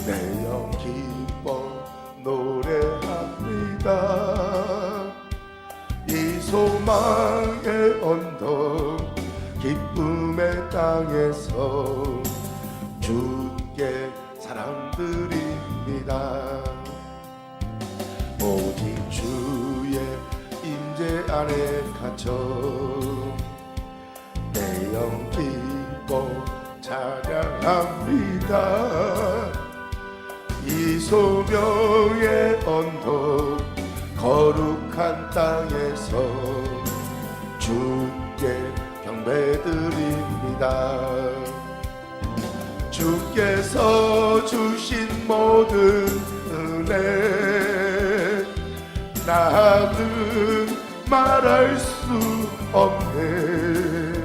내 영 기뻐 노래합니다. 이 소망의 언덕 기쁨의 땅에서 주께 사랑드립니다. 오직 주의 임재 안에 갇혀 내 영 기뻐 찬양합니다. 이 소명의 언덕 거룩한 땅에서 주께 경배드립니다. 주께서 주신 모든 은혜 나는 말할 수 없네.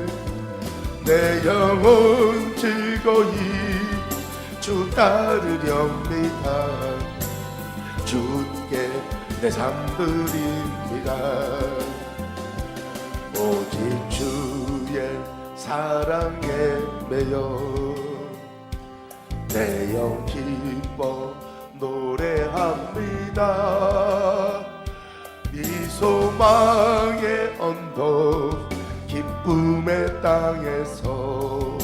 내 영혼 즐거이 주 따르렵니다. 주께 내 삶 드립니다. 오직 주의 사랑에 매여 내 영 기뻐 노래합니다. 이 소망의 언덕 기쁨의 땅에서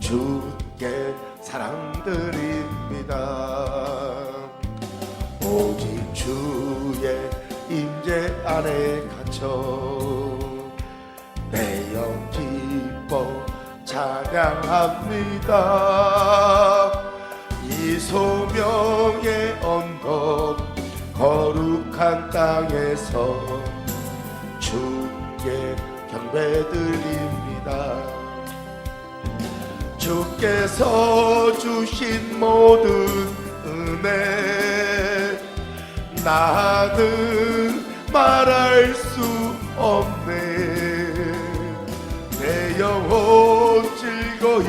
주께 사랑드립니다. 오직 주의 임재 안에 갇혀 내 영 기뻐 찬양합니다. 이 소명의 언덕 거룩한 땅에서 주께 경배드립니다. 주께서 주신 모든 은혜 나는 말할 수 없네. 내 영혼 즐거이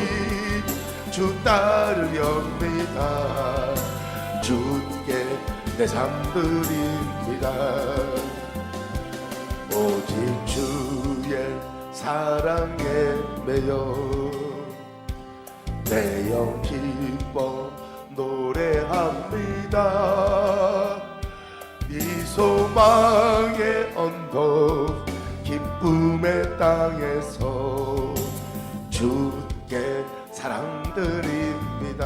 주 따르렵니다. 주께 내 삶 드립니다. 오직 주의 사랑에 매여 내 영 기뻐 노래합니다. 이 소망의 언덕 기쁨의 땅에서 주께 사랑드립니다.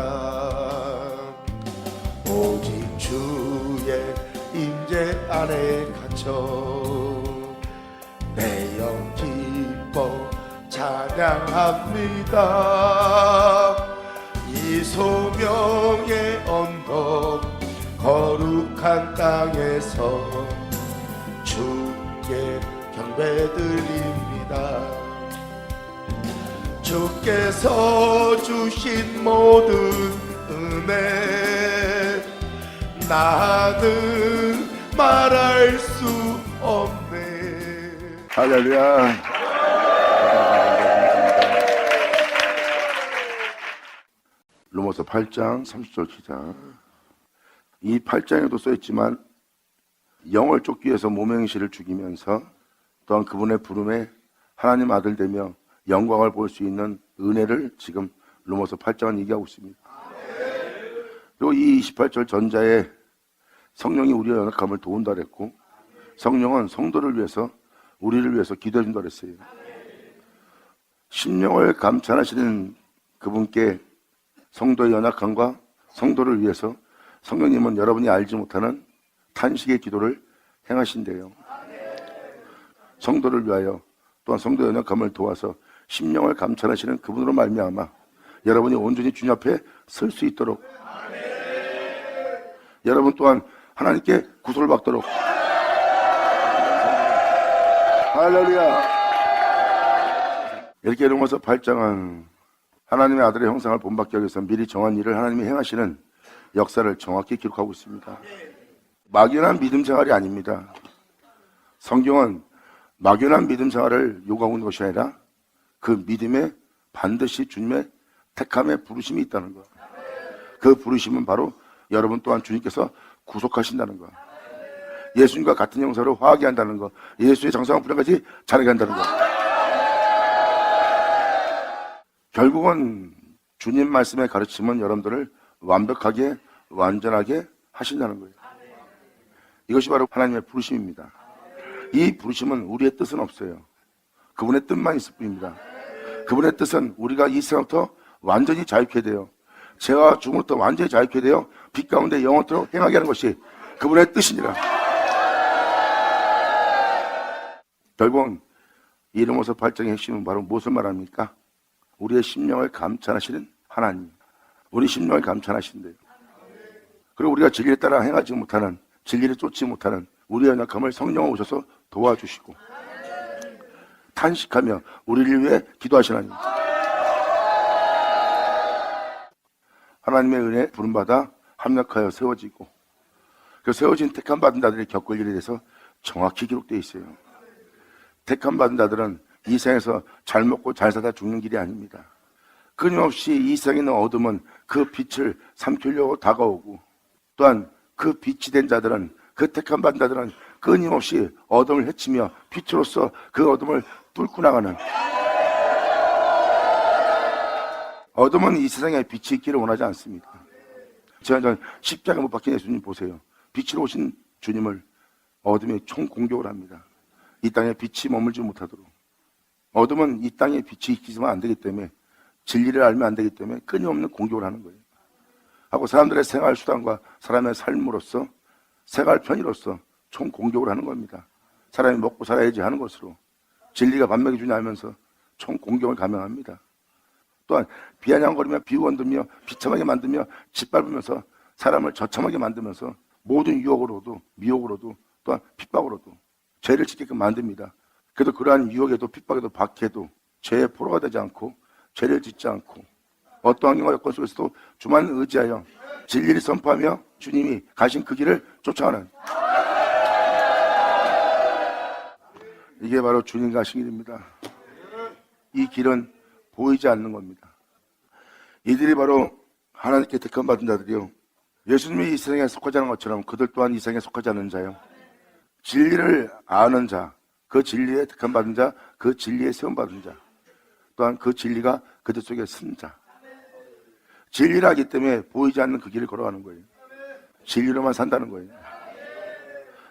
오직 주의 임재 안에 갇혀 내 영 기뻐 찬양합니다. 이 소명의 언덕 거룩한 땅에서 주께 경배드립니다. 주께서 주신 모든 은혜 나는 말할 수 없네. 할렐루야. 로마서 8장 30절 시작. 이 8장에도 써있지만 영을 쫓기 위해서 몸의 행실을 죽이면서 또한 그분의 부름에 하나님 아들 되며 영광을 볼 수 있는 은혜를 지금 로마서 8장은 얘기하고 있습니다. 그리고 이 28절 전자에 성령이 우리의 연약함을 도운다 그랬고 성령은 성도를 위해서 우리를 위해서 기도해 준다 그랬어요. 심령을 감찰하시는 그분께 성도의 연약함과 성도를 위해서 성령님은 여러분이 알지 못하는 탄식의 기도를 행하신대요. 성도를 위하여 또한 성도의 연약함을 도와서 심령을 감찰하시는 그분으로 말미암아 여러분이 온전히 주님 앞에 설 수 있도록 여러분 또한 하나님께 구속을 받도록 할렐루야. 이렇게 로마서 8장은 하나님의 아들의 형상을 본받기 위해서 미리 정한 일을 하나님이 행하시는 역사를 정확히 기록하고 있습니다. 막연한 믿음 생활이 아닙니다. 성경은 막연한 믿음 생활을 요구하고 있는 것이 아니라 그 믿음에 반드시 주님의 택함의 부르심이 있다는 것. 그 부르심은 바로 여러분 또한 주님께서 구속하신다는 것. 예수님과 같은 형사로 화하게 한다는 것. 예수의 장성한 분량까지 자라게 한다는 것. 결국은 주님 말씀의 가르침은 여러분들을 완벽하게 완전하게 하신다는 거예요. 이것이 바로 하나님의 부르심입니다. 이 부르심은 우리의 뜻은 없어요. 그분의 뜻만 있을 뿐입니다. 그분의 뜻은 우리가 이 세상부터 완전히 자유케 돼요. 죄와 죽음으로부터 완전히 자유케 되어 빛 가운데 영원토록 행하게 하는 것이 그분의 뜻이니라. 결국은 이르면서 8장의 핵심은 바로 무엇을 말합니까? 우리의 심령을 감찰하시는 하나님. 우리 심령을 감찰하신대요. 그리고 우리가 진리에 따라 행하지 못하는, 진리를 쫓지 못하는 우리의 연약함을 성령을 오셔서 도와주시고 탄식하며 우리를 위해 기도하시는 하나님. 하나님의 은혜에 부름받아 합력하여 세워지고 그 세워진 택함 받은 자들이 겪을 일에 대해서 정확히 기록되어 있어요. 택함 받은 자들은 이 세상에서 잘 먹고 잘 살다 죽는 길이 아닙니다. 끊임없이 이 세상에 있는 어둠은 그 빛을 삼키려고 다가오고, 또한 그 빛이 된 자들은, 그 택함 받은 자들은 끊임없이 어둠을 헤치며 빛으로서 그 어둠을 뚫고 나가는, 어둠은 이 세상에 빛이 있기를 원하지 않습니다. 제가 십자가 못 박힌 예수님 보세요. 빛으로 오신 주님을 어둠이 총공격을 합니다. 이 땅에 빛이 머물지 못하도록. 어둠은 이 땅에 빛이 있기만 안 되기 때문에, 진리를 알면 안 되기 때문에 끊임없는 공격을 하는 거예요. 하고 사람들의 생활 수단과 사람의 삶으로서, 생활 편의로서 총 공격을 하는 겁니다. 사람이 먹고 살아야지 하는 것으로 진리가 반명해 주냐 하면서 총 공격을 감행합니다. 또한 비아냥거리며 비원들며 비참하게 만들며 짓밟으면서 사람을 저참하게 만들면서 모든 유혹으로도, 미혹으로도, 또한 핍박으로도 죄를 짓게끔 만듭니다. 그래도 그러한 유혹에도 핍박에도 박해도 죄의 포로가 되지 않고 죄를 짓지 않고 어떠한 경우와 여건 속에서도 주만 의지하여 진리를 선포하며 주님이 가신 그 길을 쫓아가는, 이게 바로 주님 가신 길입니다. 이 길은 보이지 않는 겁니다. 이들이 바로 하나님께 택함 받은 자들이요, 예수님이 이 세상에 속하지 않은 것처럼 그들 또한 이 세상에 속하지 않는 자요, 진리를 아는 자, 그 진리에 택함 받은 자, 그 진리에 세움 받은 자, 또한 그 진리가 그들 속에 쓴 자. 진리를 하기 때문에 보이지 않는 그 길을 걸어가는 거예요. 진리로만 산다는 거예요.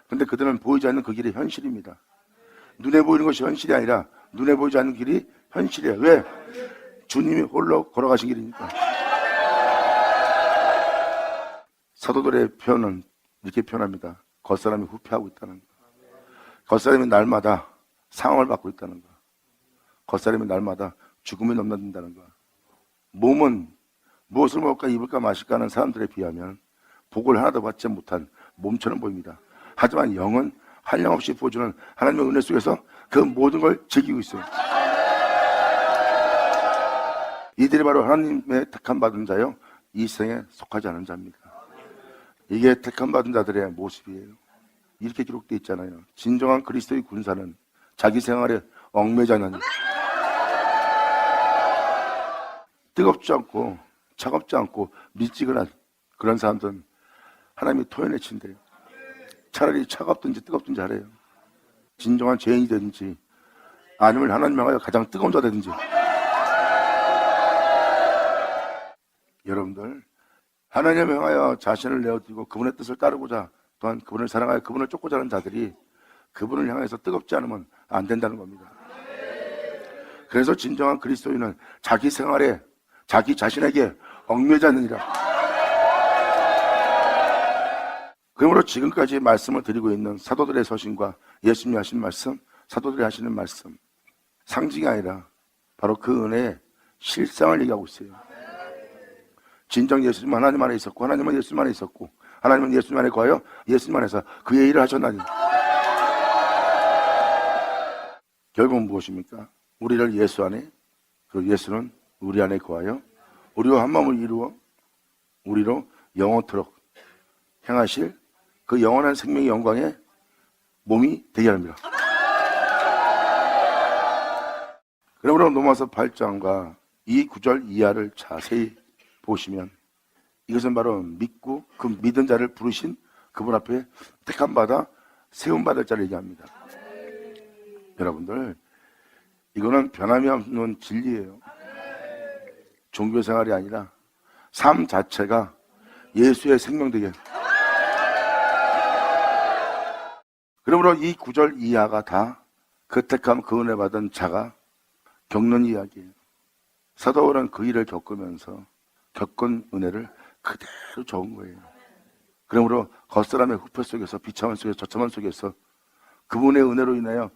근데 그들은 보이지 않는 그 길이 현실입니다. 눈에 보이는 것이 현실이 아니라 눈에 보이지 않는 길이 현실이에요. 왜? 주님이 홀로 걸어가신 길이니까. 사도들의 표현은 이렇게 표현합니다. 겉사람이 후패하고 있다는 거. 겉사람이 날마다 상황을 받고 있다는 거. 겉사람이 날마다 죽음에 넘나든다는 거. 몸은 무엇을 먹을까 입을까 마실까 하는 사람들에 비하면 복을 하나도 받지 못한 몸처럼 보입니다. 하지만 영은 한량없이 부어주는 하나님의 은혜 속에서 그 모든 걸 즐기고 있어요. 이들이 바로 하나님의 택함 받은 자요, 이 세상에 속하지 않은 자입니다. 이게 택함 받은 자들의 모습이에요. 이렇게 기록되어 있잖아요. 진정한 그리스도의 군사는 자기 생활에 얽매지 않는, 뜨겁지 않고 차갑지 않고 미지근한 그런 사람들은 하나님이 토해내 친대요. 차라리 차갑든지 뜨겁든지 하래요. 진정한 죄인이 되든지 아니면 하나님 향하여 가장 뜨거운 자 되든지. 여러분들, 하나님 향하여 자신을 내어드리고 그분의 뜻을 따르고자, 또한 그분을 사랑하여 그분을 쫓고자 하는 자들이 그분을 향해서 뜨겁지 않으면 안 된다는 겁니다. 그래서 진정한 그리스도인은 자기 생활에 자기 자신에게 얽매지 않느니라. 그러므로 지금까지 말씀을 드리고 있는 사도들의 서신과 예수님이 하신 말씀, 사도들이 하시는 말씀, 상징이 아니라 바로 그 은혜의 실상을 얘기하고 있어요. 진정 예수님 하나님 안에 있었고, 하나님은 예수님 안에 있었고, 하나님은 예수님 안에 거하여 예수님 안에서 그의 일을 하셨나니. 결국은 무엇입니까? 우리를 예수 안에, 그리고 예수는 우리 안에 거하여 우리와 한 마음을 이루어 우리로 영원토록 행하실 그 영원한 생명의 영광의 몸이 되게 합니다. 그러므로 로마서 8장과 이 9절 이하를 자세히 보시면 이것은 바로 믿고 그 믿은 자를 부르신 그분 앞에 택함 받아 세움 받을 자를 얘기합니다. 여러분들, 이거는 변함이 없는 진리예요. 종교 생활이 아니라 삶 자체가 예수의 생명되게. 그러므로 이 구절 이하가 다 그 택함 그 은혜 받은 자가 겪는 이야기예요. 사도 바울은 그 일을 겪으면서 겪은 은혜를 그대로 적은 거예요. 그러므로 겉사람의 후패 속에서 비참한 속에서 저참한 속에서 그분의 은혜로 인하여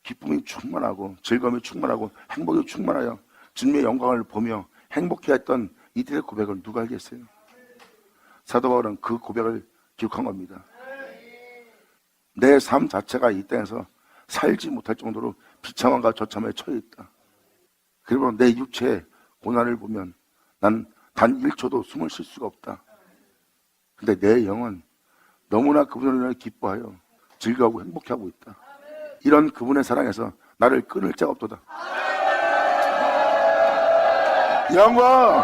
기쁨이 충만하고 즐거움이 충만하고 행복이 충만하여 주님의 영광을 보며 행복해했던 이들의 고백을 누가 알겠어요? 사도 바울은 그 고백을 기록한 겁니다. 내 삶 자체가 이 땅에서 살지 못할 정도로 비참함과 저참에 처해 있다. 그리고 내 육체의 고난을 보면 난 단 1초도 숨을 쉴 수가 없다. 근데 내 영은 너무나 그분을 인하여 기뻐하여 즐거워하고 행복해하고 있다. 이런 그분의 사랑에서 나를 끊을 자가 없도다. 영광!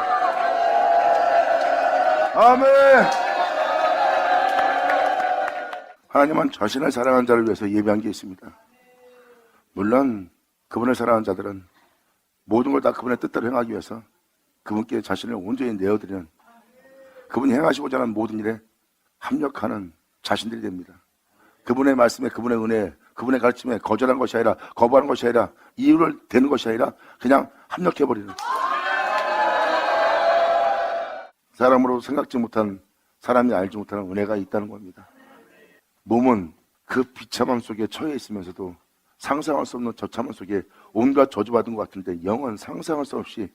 아멘! 하나님은 자신을 사랑하는 자를 위해서 예비한 게 있습니다. 물론 그분을 사랑하는 자들은 모든 걸 다 그분의 뜻대로 행하기 위해서 그분께 자신을 온전히 내어드리는, 그분이 행하시고자 하는 모든 일에 합력하는 자신들이 됩니다. 그분의 말씀에, 그분의 은혜에, 그분의 가르침에 거절한 것이 아니라, 거부하는 것이 아니라, 이유를 대는 것이 아니라 그냥 합력해버리는, 사람으로 생각지 못한, 사람이 알지 못하는 은혜가 있다는 겁니다. 몸은 그 비참함 속에 처해 있으면서도 상상할 수 없는 저참함 속에 온갖 저주받은 것 같은데, 영은 상상할 수 없이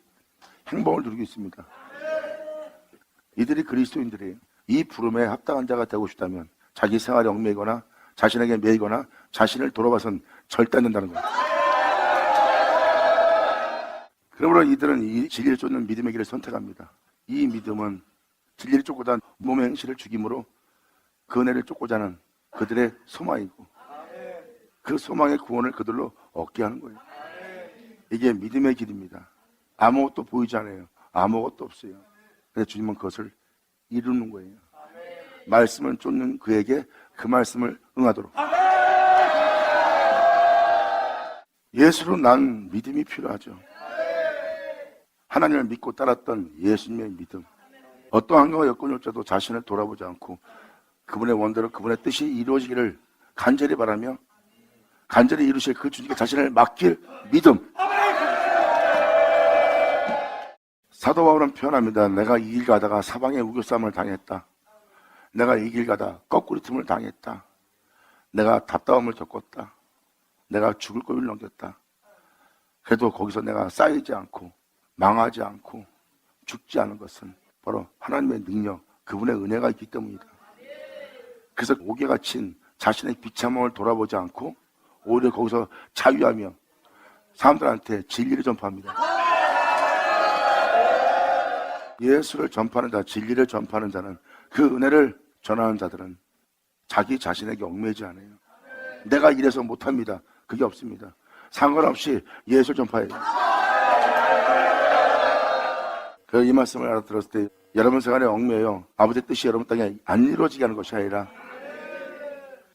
행복을 누리고 있습니다. 이들이 그리스도인들이에요. 이 부름에 합당한 자가 되고 싶다면 자기 생활에 얽매이거나 자신에게 매이거나 자신을 돌아봐선 절대 안 된다는 거예요. 그러므로 이들은 이 진리를 쫓는 믿음의 길을 선택합니다. 이 믿음은 진리를 쫓고자 몸의 행실을 죽임으로 그 은혜를 쫓고자 하는 그들의 소망이고, 그 소망의 구원을 그들로 얻게 하는 거예요. 이게 믿음의 길입니다. 아무것도 보이지 않아요. 아무것도 없어요. 근데 주님은 그것을 이루는 거예요. 말씀을 쫓는 그에게 그 말씀을 응하도록. 예수로 난 믿음이 필요하죠. 하나님을 믿고 따랐던 예수님의 믿음. 어떠한 환경과 여건이 올지라도 자신을 돌아보지 않고 그분의 원대로 그분의 뜻이 이루어지기를 간절히 바라며 간절히 이루실 그 주님께 자신을 맡길 믿음. 사도 바울은 표현합니다. 내가 이 길 가다가 사방에 우겨싸움을 당했다. 내가 이 길 가다 거꾸리 틈을 당했다. 내가 답답함을 겪었다. 내가 죽을 고비를 넘겼다. 그래도 거기서 내가 쌓이지 않고 망하지 않고 죽지 않은 것은 바로 하나님의 능력, 그분의 은혜가 있기 때문이다. 그래서 옥에 갇힌 자신의 비참함을 돌아보지 않고 오히려 거기서 자유하며 사람들한테 진리를 전파합니다. 예수를 전파하는 자, 진리를 전파하는 자는, 그 은혜를 전하는 자들은 자기 자신에게 얽매이지 않아요. 내가 이래서 못합니다. 그게 없습니다. 상관없이 예수를 전파해요. 이 말씀을 알아들었을 때 여러분 생활에 얽매여 아버지의 뜻이 여러분 땅에 안 이루어지게 하는 것이 아니라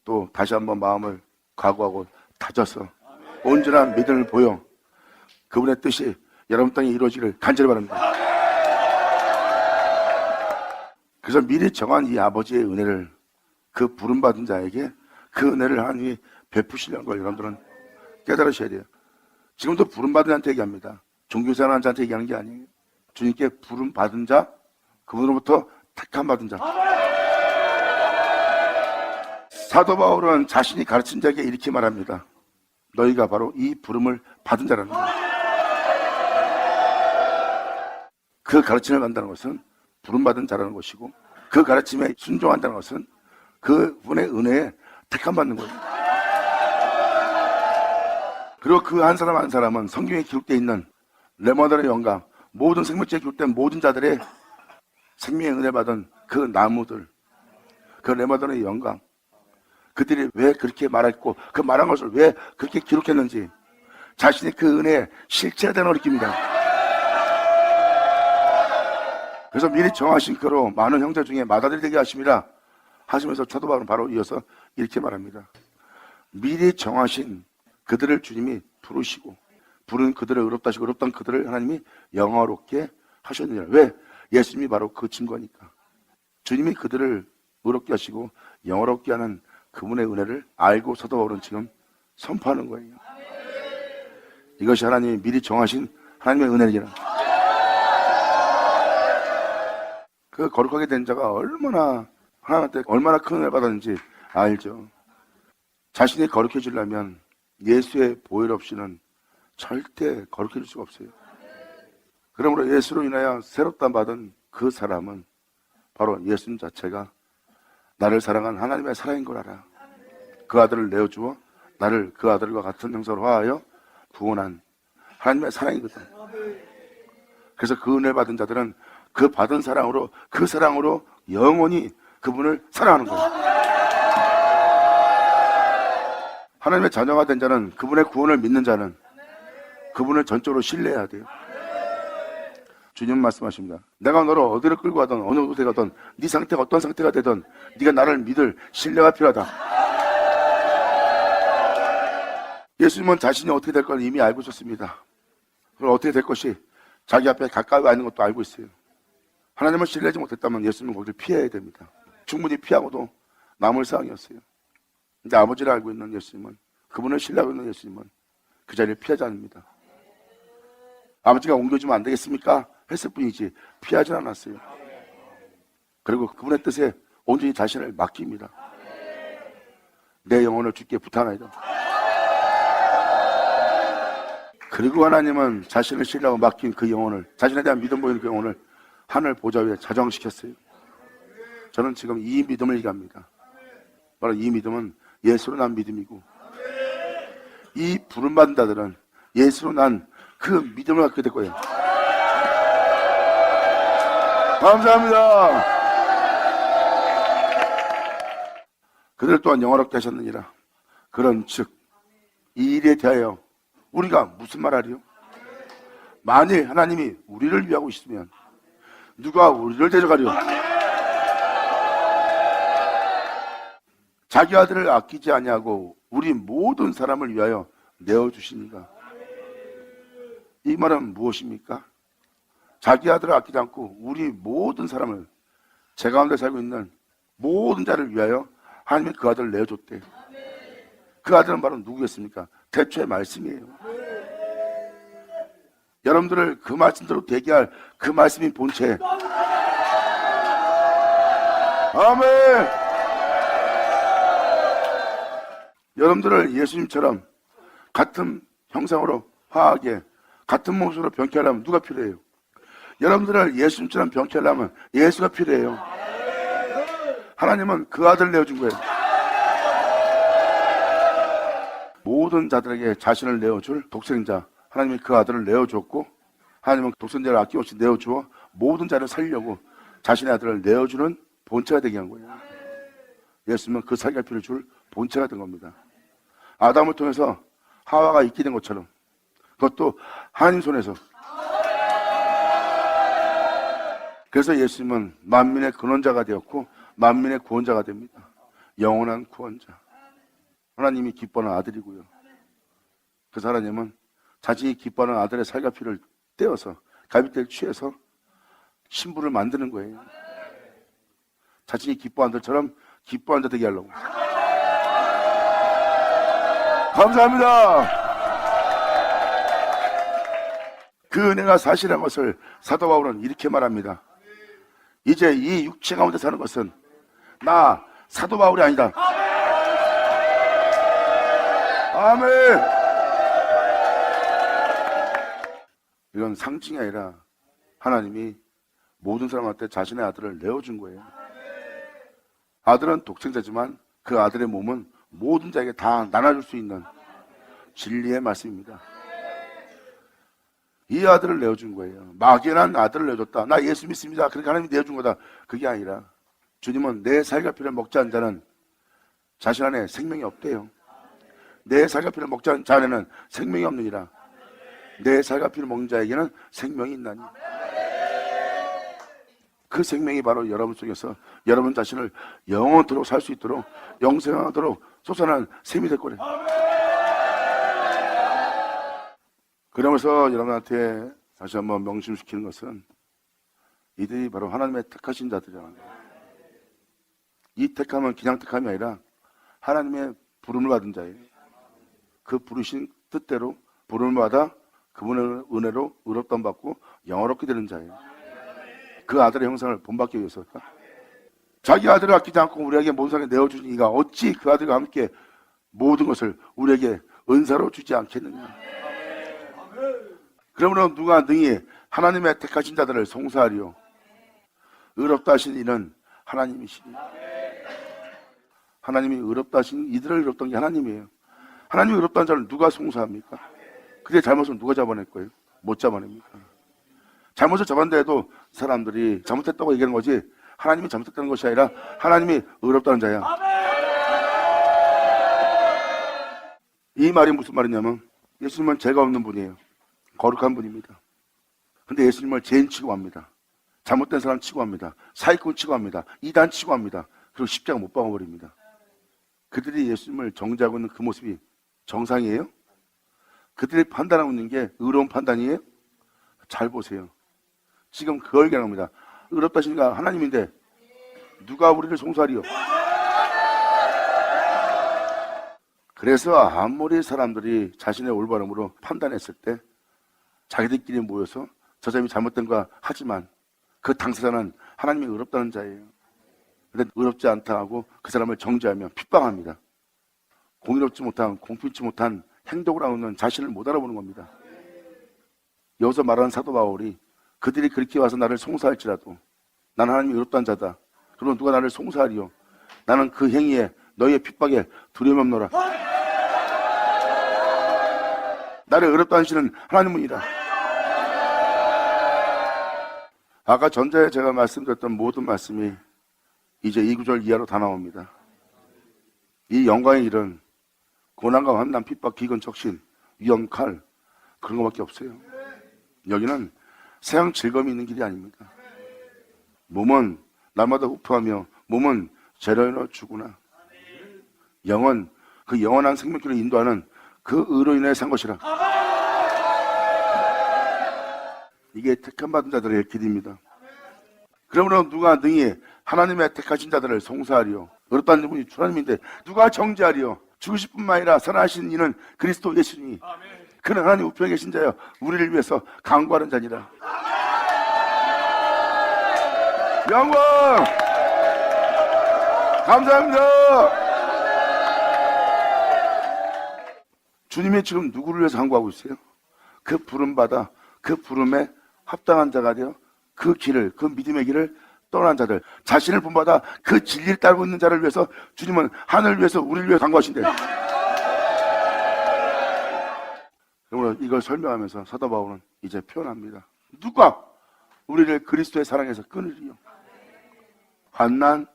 또 다시 한번 마음을 각오하고 다져서 온전한 믿음을 보여 그분의 뜻이 여러분 땅에 이루어지기를 간절히 바랍니다. 그래서 미리 정한 이 아버지의 은혜를, 그 부름받은 자에게 그 은혜를 하나님이 베푸시려는 걸 여러분들은 깨달으셔야 돼요. 지금도 부름받은 자한테 얘기합니다. 종교생활하는 자한테 얘기하는 게 아니에요. 주님께 부름받은 자, 그분으로부터 택함받은 자. 사도 바울은 자신이 가르친 자에게 이렇게 말합니다. 너희가 바로 이 부름을 받은 자라는 거예요. 그 가르침을 받는다는 것은 부름받은 자라는 것이고, 그 가르침에 순종한다는 것은 그분의 은혜에 택함받는 거예요. 그리고 그 한 사람 한 사람은 성경에 기록되어 있는 레마단의 영광, 모든 생명체에 기록된 모든 자들의 생명의 은혜 받은 그 나무들, 그 레마단의 영광, 그들이 왜 그렇게 말했고 그 말한 것을 왜 그렇게 기록했는지 자신이 그 은혜에 실체화되는 느낌입니다. 그래서 미리 정하신 그로 많은 형제 중에 맏아들이 되게 하심이라 하시면서 사도 바울은 바로 이어서 이렇게 말합니다. 미리 정하신 그들을 주님이 부르시고, 부른 그들을 의롭다 하시고 의롭다는 그들을 하나님이 영화롭게 하셨느니라. 왜? 예수님이 바로 그 증거니까. 주님이 그들을 의롭게 하시고 영화롭게 하는 그분의 은혜를 알고 사도 바울은 지금 선포하는 거예요. 이것이 하나님이 미리 정하신 하나님의 은혜이라. 그 거룩하게 된 자가 얼마나 하나님한테 얼마나 큰 은혜를 받았는지 알죠. 자신이 거룩해지려면 예수의 보혈 없이는 절대 거룩해질 수가 없어요. 그러므로 예수로 인하여 새롭다 받은 그 사람은 바로 예수님 자체가 나를 사랑한 하나님의 사랑인 걸 알아. 그 아들을 내어주어 나를 그 아들과 같은 형상으로 화하여 구원한 하나님의 사랑이거든. 그래서 그 은혜 받은 자들은 그 받은 사랑으로, 그 사랑으로 영원히 그분을 사랑하는 거예요. 하나님의 자녀가 된 자는, 그분의 구원을 믿는 자는 그분을 전적으로 신뢰해야 돼요. 주님 말씀하십니다. 내가 너를 어디를 끌고 가든 어느 곳에 가든 네 상태가 어떤 상태가 되든 네가 나를 믿을 신뢰가 필요하다. 예수님은 자신이 어떻게 될 걸 이미 알고 있었습니다. 그럼 어떻게 될 것이 자기 앞에 가까이 와 있는 것도 알고 있어요. 하나님을 신뢰하지 못했다면 예수님은 거기를 피해야 됩니다. 충분히 피하고도 남을 상황이었어요. 근데 아버지를 알고 있는 예수님은, 그분을 신뢰하고 있는 예수님은 그 자리를 피하지 않습니다. 아버지가 옮겨주면 안 되겠습니까? 했을 뿐이지 피하지 않았어요. 그리고 그분의 뜻에 온전히 자신을 맡깁니다. 내 영혼을 주께 부탁하이다. 그리고 하나님은 자신을 신뢰하고 맡긴 그 영혼을, 자신에 대한 믿음 보이는 그 영혼을 하늘 보좌 위에 자정시켰어요. 저는 지금 이 믿음을 얘기합니다. 바로 이 믿음은 예수로 난 믿음이고, 이 부름받은 자들은 예수로 난 그 믿음을 갖게 될 거예요. 감사합니다. 그들 또한 영화롭게 하셨느니라. 그런 즉 이 일에 대하여 우리가 무슨 말하리요? 만일 하나님이 우리를 위하고 있으면 누가 우리를 대적하리요? 자기 아들을 아끼지 아니하고 우리 모든 사람을 위하여 내어주시니까. 이 말은 무엇입니까? 자기 아들을 아끼지 않고 우리 모든 사람을, 제 가운데 살고 있는 모든 자를 위하여 하나님이 그 아들을 내어줬대요. 그 아들은 바로 누구겠습니까? 태초의 말씀이에요. 여러분들을 그 말씀대로 되게 할 그 말씀이 본체. 아멘. 여러분들을 예수님처럼 같은 형상으로 화하게, 같은 모습으로 변케 하려면 누가 필요해요? 여러분들을 예수님처럼 변케 하려면 예수가 필요해요. 하나님은 그 아들을 내어준 거예요. 모든 자들에게 자신을 내어줄 독생자, 하나님이 그 아들을 내어줬고, 하나님은 독생자를 아낌없이 내어주어 모든 자를 살려고 자신의 아들을 내어주는 본체가 되게 한 거예요. 예수님은 그 살갈피를 줄 본체가 된 겁니다. 아담을 통해서 하와가 있게 된 것처럼, 그것도 하나님 손에서. 그래서 예수님은 만민의 근원자가 되었고 만민의 구원자가 됩니다. 영원한 구원자. 하나님이 기뻐하는 아들이고요. 그래서 하나님은 자신이 기뻐하는 아들의 살갑이를 떼어서 갈빗대를 취해서 신부를 만드는 거예요. 자신이 기뻐하는 들처럼 기뻐하는 자 되게 하려고. 감사합니다. 그 은혜가 사실한 것을 사도 바울은 이렇게 말합니다. 이제 이 육체 가운데 사는 것은 나 사도 바울이 아니다. 아멘. 이건 상징이 아니라 하나님이 모든 사람한테 자신의 아들을 내어준 거예요. 아들은 독생자지만 그 아들의 몸은 모든 자에게 다 나눠줄 수 있는 진리의 말씀입니다. 이 아들을 내어준 거예요. 막연한 아들을 내어줬다. 나 예수 믿습니다. 그러니까 하나님이 내어준 거다. 그게 아니라 주님은 내 살갑이를 먹지 않는 자는 자신 안에 생명이 없대요. 내 살갑이를 먹지 않는 자에는 생명이 없느니라. 내 살갑이를 먹는 자에게는 생명이 있나니. 그 생명이 바로 여러분 속에서 여러분 자신을 영원토록 살 수 있도록 영생하도록 솟아나는 셈이 될 거래요. 그러면서 여러분한테 다시 한번 명심시키는 것은 이들이 바로 하나님의 택하신 자들이잖아요. 이 택함은 그냥 택함이 아니라 하나님의 부름을 받은 자예요. 그 부르신 뜻대로 부름을 받아 그분의 은혜로 의롭다함 받고 영화롭게 되는 자예요. 그 아들의 형상을 본받기 위해서일까? 자기 아들을 아끼지 않고 우리에게 모성에 내어주신 이가 어찌 그 아들과 함께 모든 것을 우리에게 은사로 주지 않겠느냐. 그러므로 누가 능히 하나님의 택하신 자들을 송사하리요. 의롭다 하신 이는 하나님이시니. 하나님이 의롭다 하신 이들을 의롭던 게 하나님이에요. 하나님이 의롭다는 자를 누가 송사합니까? 그들의 잘못을 누가 잡아낼 거예요? 못 잡아냅니까? 잘못을 잡았는데도 사람들이 잘못했다고 얘기하는 거지 하나님이 잘못했다는 것이 아니라 하나님이 의롭다는 자야. 이 말이 무슨 말이냐면 예수님은 죄가 없는 분이에요. 거룩한 분입니다. 근데 예수님을 죄인 취급합니다. 잘못된 사람 취급합니다. 사기꾼 취급합니다. 이단 취급합니다. 그리고 십자가 못 박아버립니다. 그들이 예수님을 정죄하고 있는 그 모습이 정상이에요? 그들이 판단하고 있는 게 의로운 판단이에요? 잘 보세요. 지금 그걸 얘기합니다. 의롭다 하시니까 하나님인데 누가 우리를 송사하리요? 그래서 아무리 사람들이 자신의 올바름으로 판단했을 때 자기들끼리 모여서 저 사람이 잘못된 거 하지만 그 당사자는 하나님이 의롭다는 자예요. 근데 의롭지 않다 하고 그 사람을 정죄하며 핍박합니다. 공의롭지 못한, 공평치 못한 행동을 하고 있는 자신을 못 알아보는 겁니다. 여기서 말하는 사도 바울이 그들이 그렇게 와서 나를 송사할지라도 나는 하나님이 의롭다는 자다. 그러면 누가 나를 송사하리요? 나는 그 행위에 너희의 핍박에 두려움 없노라. 나를 의롭다 하시는 하나님이라. 아까 전자에 제가 말씀드렸던 모든 말씀이 이제 2구절 이하로 다 나옵니다. 이 영광의 일은 고난과 환난, 핍박, 기근, 적신, 위험, 칼 그런 것밖에 없어요. 여기는 세상 즐거움이 있는 길이 아닙니다. 몸은 날마다 후패하며 몸은 재련으로 죽으나 영은 그 영원한 생명길을 인도하는 그 의로 인해 산 것이라. 이게 택함받은 자들의 길입니다. 그러므로 누가 능히 하나님의 택하신 자들을 송사하리요? 의롭다는 분이 주 하나님인데 누가 정죄하리요? 죽으실 뿐만 아니라 살아나신 이는 그리스도 예수니 그는 하나님 우편에 계신 자여 우리를 위해서 간구하는 자니라. 영광 감사합니다. 주님이 지금 누구를 위해서 간구하고 있어요? 그 부름받아 그 부름에 합당한 자가 되어 그 길을, 그 믿음의 길을 떠난 자들, 자신을 본받아 그 진리를 따르고 있는 자를 위해서 주님은 하늘을 위해서 우리를 위해서 간구하신대요. 그러므로 이걸 설명하면서 사도 바울은 이제 표현합니다. 누가 우리를 그리스도의 사랑에서 끊으리요? 환난,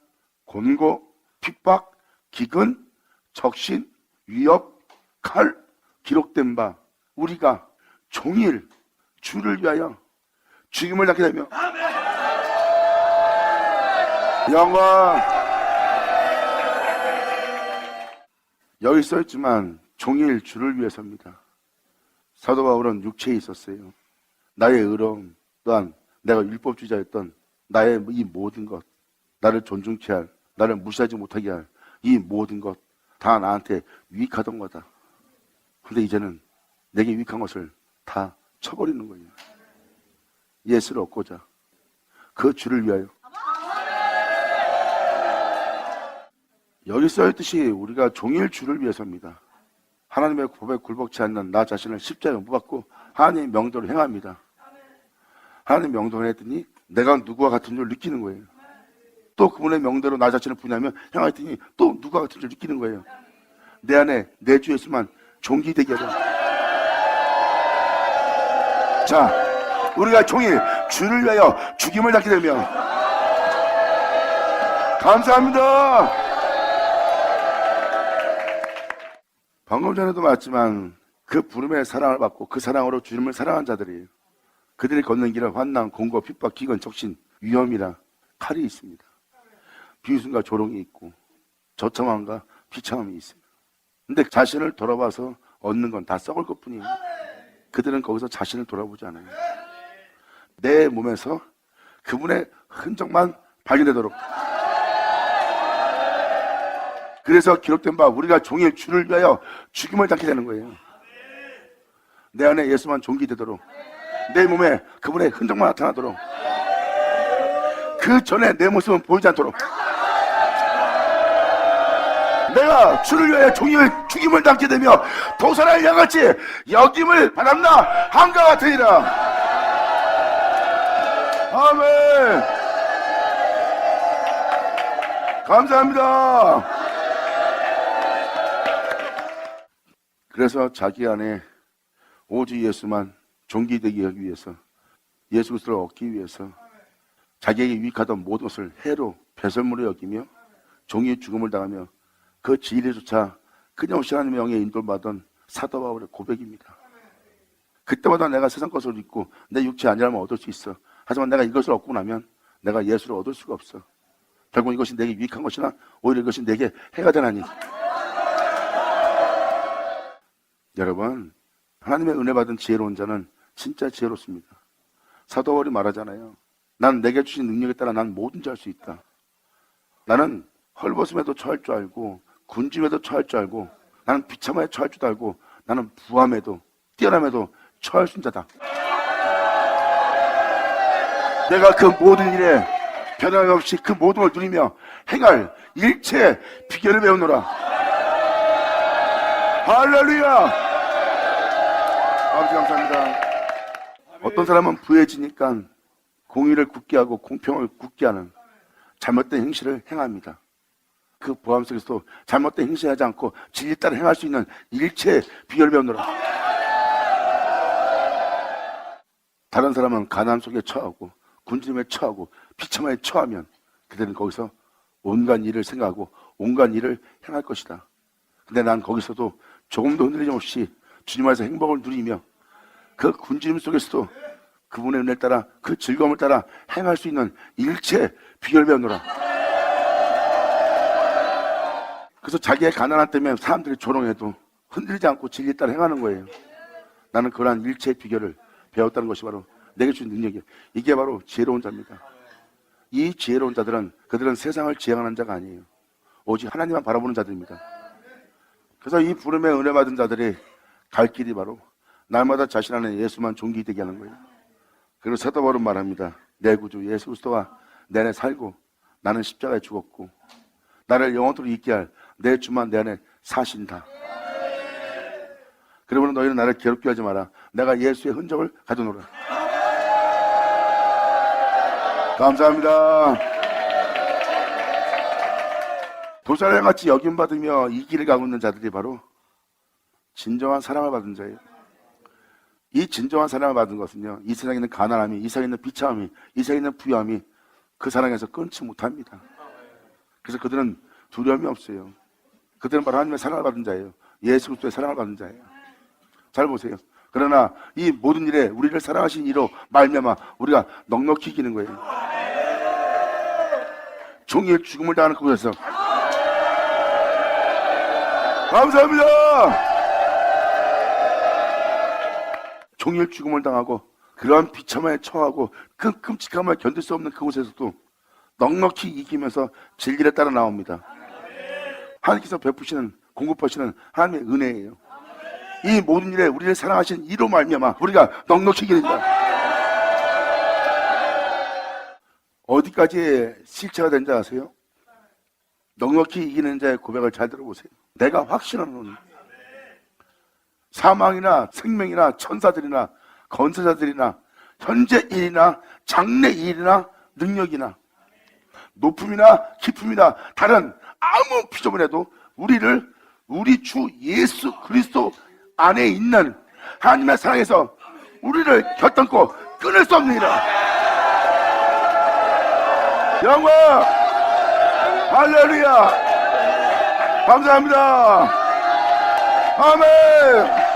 곤고, 핍박, 기근, 적신, 위협, 칼, 기록된 바 우리가 종일 주를 위하여 죽임을 당하게 되며 영광 여기 써있지만 종일 주를 위해서입니다. 사도 바울은 육체에 있었어요. 나의 의로움 또한 내가 율법주의자였던 나의 이 모든 것, 나를 존중케 할, 나를 무시하지 못하게 할 이 모든 것 다 나한테 유익하던 거다. 근데 이제는 내게 유익한 것을 다 쳐버리는 거예요. 예수를 얻고자 그 주를 위하여. 여기 써있듯이 우리가 종일 주를 위해서입니다. 하나님의 법에 굴복치 않는 나 자신을 십자가에 못 박고 하나님의 명도를 행합니다. 하나님의 명도를 했더니 내가 누구와 같은 줄 느끼는 거예요. 또 그분의 명대로 나 자신을 분하며 행하였더니 또 누구와 같은 줄 느끼는 거예요. 내 안에 내 주 예수만 존귀되게 하자. 자, 우리가 종일 주를 위하여 죽임을 당하게 되며 감사합니다. 방금 전에도 말했지만 그 부름의 사랑을 받고 그 사랑으로 주님을 사랑한 자들이에요. 그들이 걷는 길은 환난, 공고, 핍박, 기근, 적신, 위험이라 칼이 있습니다. 비웃음과 조롱이 있고 저청함과 비참함이 있어요. 근데 자신을 돌아봐서 얻는 건 다 썩을 것뿐이에요. 그들은 거기서 자신을 돌아보지 않아요. 내 몸에서 그분의 흔적만 발견되도록. 그래서 기록된 바 우리가 종일 주를 위하여 죽임을 당게 되는 거예요. 내 안에 예수만 존귀되도록, 내 몸에 그분의 흔적만 나타나도록, 그 전에 내 모습은 보이지 않도록, 내가 주를 위하여 종일 죽임을 당게 되며 도살할 양같이 여김을 받았나 한가 같으니라. 아멘. 감사합니다. 그래서 자기 안에 오직 예수만 존귀되게 하기 위해서, 예수 그리스도를 얻기 위해서 자기에게 유익하던 모든 것을 해로 배설물로 여기며 종의 죽음을 당하며 그 진리조차 끊임없이 하나님의 영에 인도를 받은 사도 바울의 고백입니다. 그때마다 내가 세상 것을 잊고 내 육체 아니라면 얻을 수 있어. 하지만 내가 이것을 얻고 나면 내가 예수를 얻을 수가 없어. 결국 이것이 내게 유익한 것이나 오히려 이것이 내게 해가 되나니. 여러분, 하나님의 은혜 받은 지혜로운 자는 진짜 지혜롭습니다. 사도 바울이 말하잖아요. 난 내게 주신 능력에 따라 난 뭐든지 할 수 있다. 나는 헐벗음에도 처할 줄 알고, 군짐에도 처할 줄 알고, 나는 비참하에 처할 줄 알고, 나는 부함에도 뛰어남에도 처할 수 있는 자다. 내가 그 모든 일에 변함없이 그 모든 걸 누리며 행할 일체 비결을 배우노라. 할렐루야. 아버지 감사합니다. 어떤 사람은 부해지니까 공의를 굳게 하고 공평을 굳게 하는 잘못된 행실을 행합니다. 그 보람 속에서도 잘못된 행실하지 않고 진리 따라 행할 수 있는 일체 비결을 배우노라. 다른 사람은 가난 속에 처하고 군짐에 처하고 비참하에 처하면 그들은 거기서 온갖 일을 생각하고 온갖 일을 행할 것이다. 근데 난 거기서도 조금도 흔들림 없이 주님 안에서 행복을 누리며 그 군짐 속에서도 그분의 은혜를 따라 그 즐거움을 따라 행할 수 있는 일체 비결을 배우노라. 그래서 자기의 가난함 때문에 사람들이 조롱해도 흔들리지 않고 진리 따라 행하는 거예요. 나는 그러한 일체 비결을 배웠다는 것이 바로 내게 주신 능력이에요. 이게 바로 지혜로운 자입니다. 이 지혜로운 자들은 그들은 세상을 지향하는 자가 아니에요. 오직 하나님만 바라보는 자들입니다. 그래서 이 부름에 은혜 받은 자들이 갈 길이 바로 날마다 자신 안에 예수만 존귀되게 하는 거예요. 그리고 사도 바울은 말합니다. 내 구주 예수 그리스도가 내 안에 살고 나는 십자가에 죽었고 나를 영원토록 있게 할 내 주만 내 안에 사신다. 그러므로 너희는 나를 괴롭게 하지 마라. 내가 예수의 흔적을 가져노라. 감사합니다. 도살형같이 여김받으며 이 길을 가고 있는 자들이 바로 진정한 사랑을 받은 자예요. 이 진정한 사랑을 받은 것은요, 이 세상에 있는 가난함이, 이 세상에 있는 비참함이, 이 세상에 있는 부유함이 그 사랑에서 끊지 못합니다. 그래서 그들은 두려움이 없어요. 그들은 바로 하나님의 사랑을 받은 자예요. 예수 그리스도의 사랑을 받은 자예요. 잘 보세요. 그러나 이 모든 일에 우리를 사랑하신 이로 말미암아 우리가 넉넉히 이기는 거예요. 종일 죽음을 당하는 그곳에서 감사합니다. 종일 죽음을 당하고 그러한 비참함에 처하고 그 끔찍함을 견딜 수 없는 그곳에서도 넉넉히 이기면서 진리를 따라 나옵니다. 하나님께서 베푸시는 공급하시는 하나님의 은혜예요. 이 모든 일에 우리를 사랑하신 이로 말미암아 우리가 넉넉히 이기는 자. 어디까지 실체가 된지 아세요? 넉넉히 이기는 자의 고백을 잘 들어보세요. 내가 확신하노니 사망이나 생명이나 천사들이나 건세자들이나 현재 일이나 장래 일이나 능력이나 높음이나 깊음이나 다른 아무 피조물에도 우리를 우리 주 예수 그리스도 안에 있는 하나님의 사랑에서 우리를 곁들고 끊을 수 없느니라. 영광 할렐루야. 감사합니다. 아멘.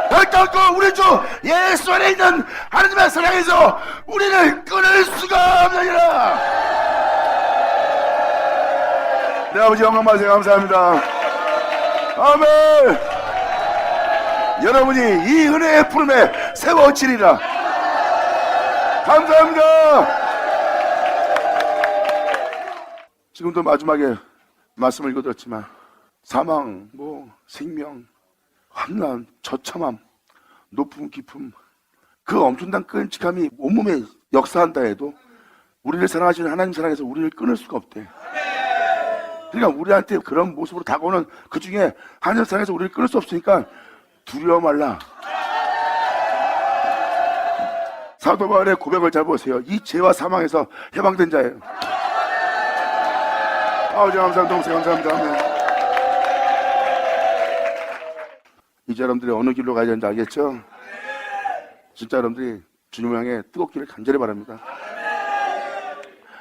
곁들고 우리 주 예수 안에 있는 하나님의 사랑에서 우리를 끊을 수가 없느니라. 네, 아버지 영광 받으세요. 감사합니다. 아멘. 여러분이 이 은혜의 푸름에 세워지리라. 감사합니다. 지금도 마지막에 말씀을 읽어드렸지만 사망, 생명, 환난, 처참함, 높음, 깊음, 그 엄청난 끈찍함이 온몸에 역사한다 해도 우리를 사랑하시는 하나님 사랑에서 우리를 끊을 수가 없대. 그러니까 우리한테 그런 모습으로 다가오는 그 중에 하나님 사랑에서 우리를 끊을 수 없으니까 두려워 말라. 사도 바울의 고백을 잘 보세요. 이 죄와 사망에서 해방된 자예요. 아버지 감사합니다. 동생 감사합니다. 아멘. 이제 여러분들이 어느 길로 가야 되는지 알겠죠? 진짜 여러분들이 주님을 향해 뜨겁기를 간절히 바랍니다.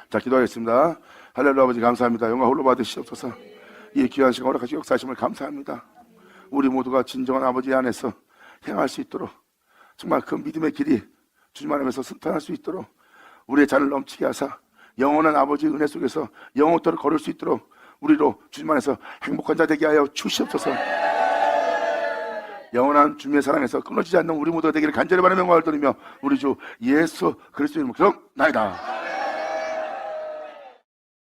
자, 기도하겠습니다. 할렐루야. 아버지 감사합니다. 영광 홀로 받으시옵소서. 이 귀한 시간 허락하시 역사하심을 감사합니다. 우리 모두가 진정한 아버지 안에서 행할 수 있도록 정말 그 믿음의 길이 주님 안에서 순탄할 수 있도록 우리의 잔을 넘치게 하사 영원한 아버지 은혜 속에서 영원토록 걸을 수 있도록 우리로 주님 안에서 행복한 자 되게 하여 주시옵소서. 영원한 주님의 사랑에서 끊어지지 않는 우리 모두가 되기를 간절히 바라며 영광을 돌리며 우리 주 예수 그리스도 이름으로 기도나이다.